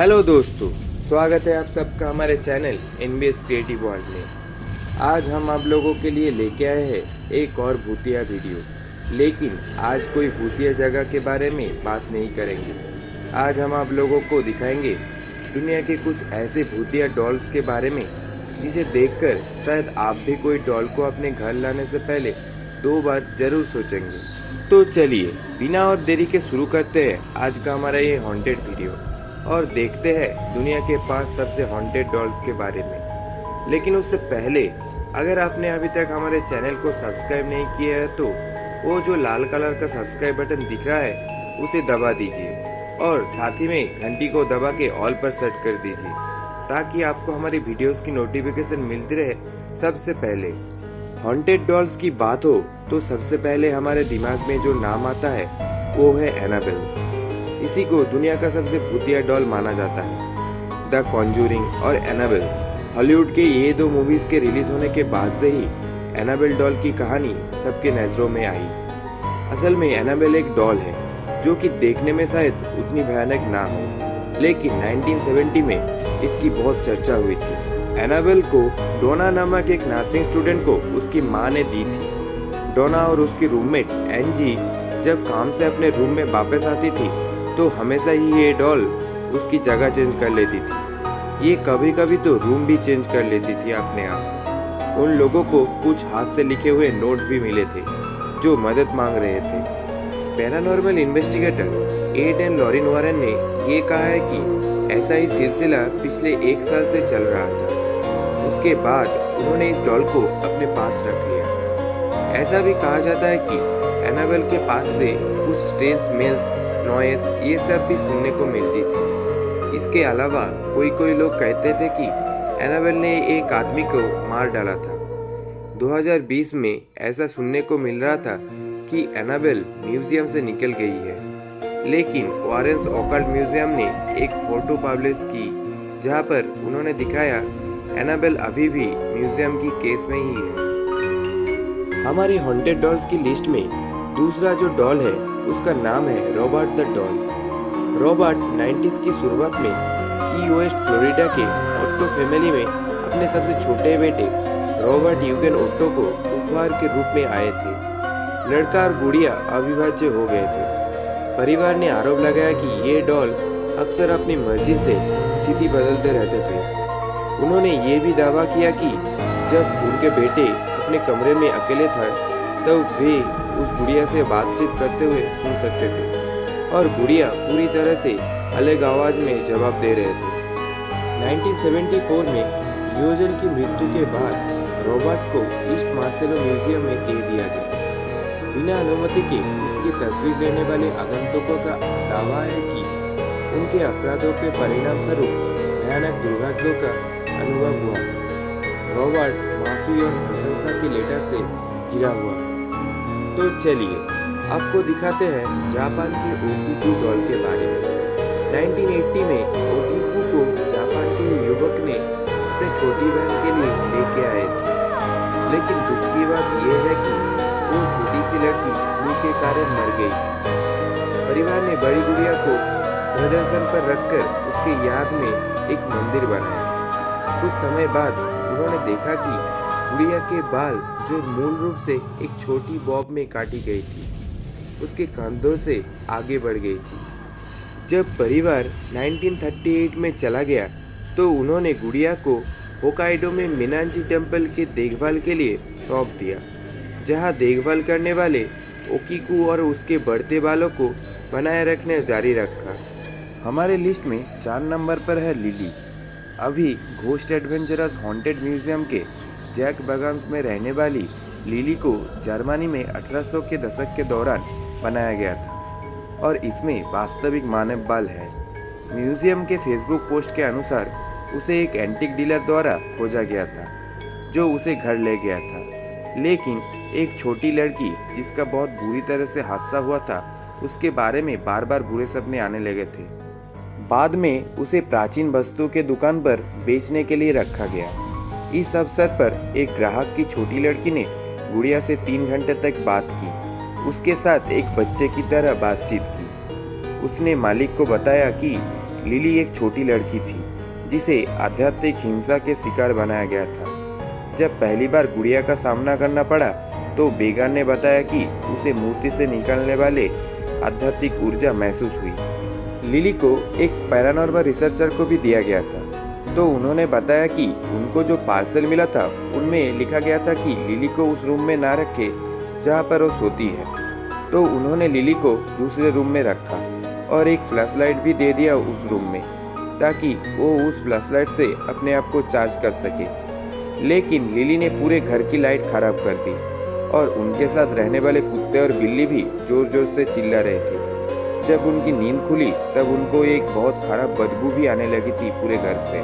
Hello दोस्तों, स्वागत है आप सबका हमारे चैनल एनबीएस क्रिएटिव वर्ल्ड में। आज हम आप लोगों के लिए लेके आए हैं एक और भूतिया वीडियो। लेकिन आज कोई भूतिया जगह के बारे में बात नहीं करेंगे। आज हम आप लोगों को दिखाएंगे दुनिया के कुछ ऐसे भूतिया डॉल्स के बारे में जिसे देखकर शायद आप भी कोई डॉल को अपने घर लाने से पहले 2 बार जरूर सोचेंगे। तो चलिए बिना और देरी के शुरू करते हैं आज का हमारा ये हॉन्टेड वीडियो और देखते हैं दुनिया के 5 सबसे हॉन्टेड डॉल्स के बारे में। लेकिन उससे पहले अगर आपने अभी तक हमारे चैनल को सब्सक्राइब नहीं किया है तो वो जो लाल कलर का सब्सक्राइब बटन दिख रहा है उसे दबा दीजिए और साथ ही में घंटी को दबा के ऑल पर सेट कर दीजिए ताकि आपको हमारी वीडियोस की नोटिफिकेशन मिलती रहे सबसे पहले। हॉन्टेड डॉल्स की बात हो तो सबसे पहले हमारे दिमाग में जो नाम आता है वो है एनाबेल। इसी को दुनिया का सबसे भूतिया डॉल माना जाता है। द कॉन्जूरिंग और एनाबेल हॉलीवुड के ये 2 मूवीज के रिलीज होने के बाद से ही एनाबेल डॉल की कहानी सबके नजरों में आई। असल में एनाबेल एक डॉल है जो कि देखने में शायद उतनी भयानक ना हो, लेकिन 1970 में इसकी बहुत चर्चा हुई थी। एनाबेल को डोना नामक एक नर्सिंग स्टूडेंट को उसकी माँ ने दी थी। डोना और उसकी रूममेट एनजी जब काम से अपने रूम में वापस आती थी तो हमेशा ही ये डॉल उसकी जगह चेंज कर लेती थी। ये कभी कभी तो रूम भी चेंज कर लेती थी अपने आप। उन लोगों को कुछ हाथ से लिखे हुए नोट भी मिले थे जो मदद मांग रहे थे। Paranormal investigator Ed and Lorraine Warren ने ये कहा है कि ऐसा ही सिलसिला पिछले 1 साल से चल रहा था। उसके बाद उन्होंने इस डॉल को अपने पास रख लिया। ऐसा भी कहा जाता है कि एनाबेल के पास से कुछ स्ट्रेंज स्मेल्स, नॉइस ये सब भी सुनने को मिलती थी। इसके अलावा कोई लोग कहते थे कि एनाबेल ने एक आदमी को मार डाला था। 2020 में ऐसा सुनने को मिल रहा था कि एनाबेल म्यूजियम से निकल गई है, लेकिन वॉरेन्स ऑकल्ट म्यूजियम ने एक फोटो पब्लिश की जहां पर उन्होंने दिखाया एनाबेल अभी भी म्यूजियम की केस में ही है। हमारी हॉन्टेड डॉल्स की लिस्ट में दूसरा जो डॉल है उसका नाम है Robert the doll. Robert 90s की शुरुआत में की वेस्ट फ्लोरिडा के ओट्टो फैमिली में अपने सबसे छोटे बेटे रॉबर्ट यूगेन ओट्टो को उपहार के रूप में आए थे। लड़का और गुड़िया अविभाज्य हो गए थे। परिवार ने आरोप लगाया कि ये डॉल अक्सर अपनी मर्जी से स्थिति बदलते रहते थे। उन्होंने ये भी दावा किया कि जब उनके बेटे अपने कमरे में अकेले थे तब वे उस गुड़िया से बातचीत करते हुए सुन सकते थे और गुड़िया पूरी तरह से अलग आवाज में जवाब दे रहे थे। 1974 में यूजन की मृत्यु के बाद रॉबर्ट को ईस्ट मार्सेलो म्यूजियम में दे दिया गया। बिना अनुमति के उसकी तस्वीर लेने वाले आगंतुकों का दावा है कि उनके अपराधों के परिणाम स्वरूप भयानक दुर्भाग्यों का अनुभव हुआ है। रॉबर्ट माफी और प्रशंसा के लेटर से घिरा हुआ है। तो चलिए आपको दिखाते हैं जापान के ओकीकू डॉल के बारे में। 1980 में ओकीकू को जापान के युवक ने अपने छोटी बहन के लिए लेके आए थे, लेकिन दुख की बात यह है कि वो छोटी सी लड़की फ्लू के कारण मर गई थी। परिवार ने बड़ी गुड़िया को प्रदर्शन पर रखकर उसके याद में एक मंदिर बनाया। कुछ समय बाद उन्होंने देखा कि गुड़िया के बाल जो मूल रूप से एक छोटी बॉब में काटी गई थी उसके कंधों से आगे बढ़ गई थी। जब परिवार 1938 में चला गया तो उन्होंने गुड़िया को होकाइडो में मिनांजी टेम्पल के देखभाल के लिए सौंप दिया, जहां देखभाल करने वाले ओकीकू और उसके बढ़ते बालों को बनाए रखने जारी रखा। हमारे लिस्ट में 4 नंबर पर है लिली। अभी घोस्ट एडवेंचरस हॉन्टेड म्यूजियम के जैक बगान्स में रहने वाली लिली को जर्मनी में 1800 के दशक के दौरान बनाया गया था और इसमें वास्तविक मानव बाल है। म्यूजियम के फेसबुक पोस्ट के अनुसार उसे एक एंटीक डीलर द्वारा खोजा गया था जो उसे घर ले गया था, लेकिन एक छोटी लड़की जिसका बहुत बुरी तरह से हादसा हुआ था उसके बारे में बार बार बुरे सपने आने लगे थे। बाद में उसे प्राचीन वस्तु के दुकान पर बेचने के लिए रखा गया। इस अवसर पर एक ग्राहक की छोटी लड़की ने गुड़िया से 3 घंटे तक बात की, उसके साथ एक बच्चे की तरह बातचीत की। उसने मालिक को बताया कि लिली एक छोटी लड़की थी जिसे आध्यात्मिक हिंसा के शिकार बनाया गया था। जब पहली बार गुड़िया का सामना करना पड़ा तो बेगान ने बताया कि उसे मूर्ति से निकलने वाले आध्यात्मिक ऊर्जा महसूस हुई। लिली को एक पैरानॉर्मल रिसर्चर को भी दिया गया था, तो उन्होंने बताया कि उनको जो पार्सल मिला था उनमें लिखा गया था कि लिली को उस रूम में ना रखे जहाँ पर वो सोती है। तो उन्होंने लिली को दूसरे रूम में रखा और एक फ्लैशलाइट भी दे दिया उस रूम में, ताकि वो उस फ्लैशलाइट से अपने आप को चार्ज कर सके। लेकिन लिली ने पूरे घर की लाइट खराब कर दी और उनके साथ रहने वाले कुत्ते और बिल्ली भी जोर जोर से चिल्ला रहे थे। जब उनकी नींद खुली तब उनको एक बहुत खराब बदबू भी आने लगी थी पूरे घर से।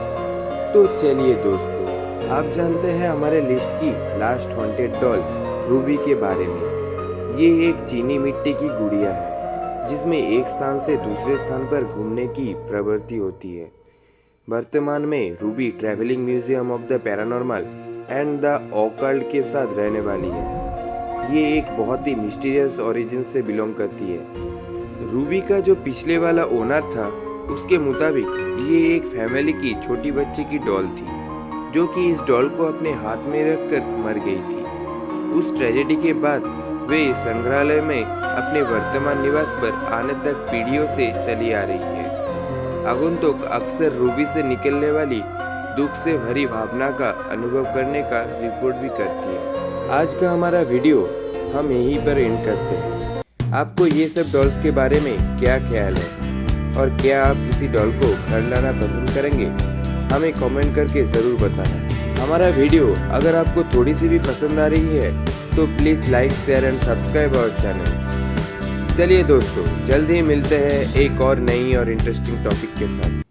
तो चलिए दोस्तों, आप जानते हैं हमारे लिस्ट की लास्ट हॉन्टेड डॉल रूबी के बारे में। ये एक चीनी मिट्टी की गुड़िया है जिसमें एक स्थान से दूसरे स्थान पर घूमने की प्रवृत्ति होती है। वर्तमान में Ruby travelling museum of the paranormal and the occult के साथ रहने वाली है। ये एक बहुत ही मिस्टीरियस ओरिजिन से बिलोंग करती है। रूबी का जो पिछले वाला ओनर था उसके मुताबिक ये एक फैमिली की छोटी बच्ची की डॉल थी, जो कि इस डॉल को अपने हाथ में रखकर मर गई थी। उस ट्रेजेडी के बाद वे संग्रहालय में अपने वर्तमान निवास पर आने तक पीढ़ियों से चली आ रही है। आगंतुक अक्सर रूबी से निकलने वाली दुख से भरी भावना का अनुभव करने का रिपोर्ट भी करती है। आज का हमारा वीडियो हम यहीं पर एंड करते हैं। आपको ये सब डॉल्स के बारे में क्या ख्याल है और क्या आप किसी डॉल को घर लाना पसंद करेंगे? हमें कमेंट करके ज़रूर बताना। हमारा वीडियो अगर आपको थोड़ी सी भी पसंद आ रही है तो please like, share and subscribe our channel. चलिए दोस्तों, जल्द ही मिलते हैं एक और नई और इंटरेस्टिंग टॉपिक के साथ।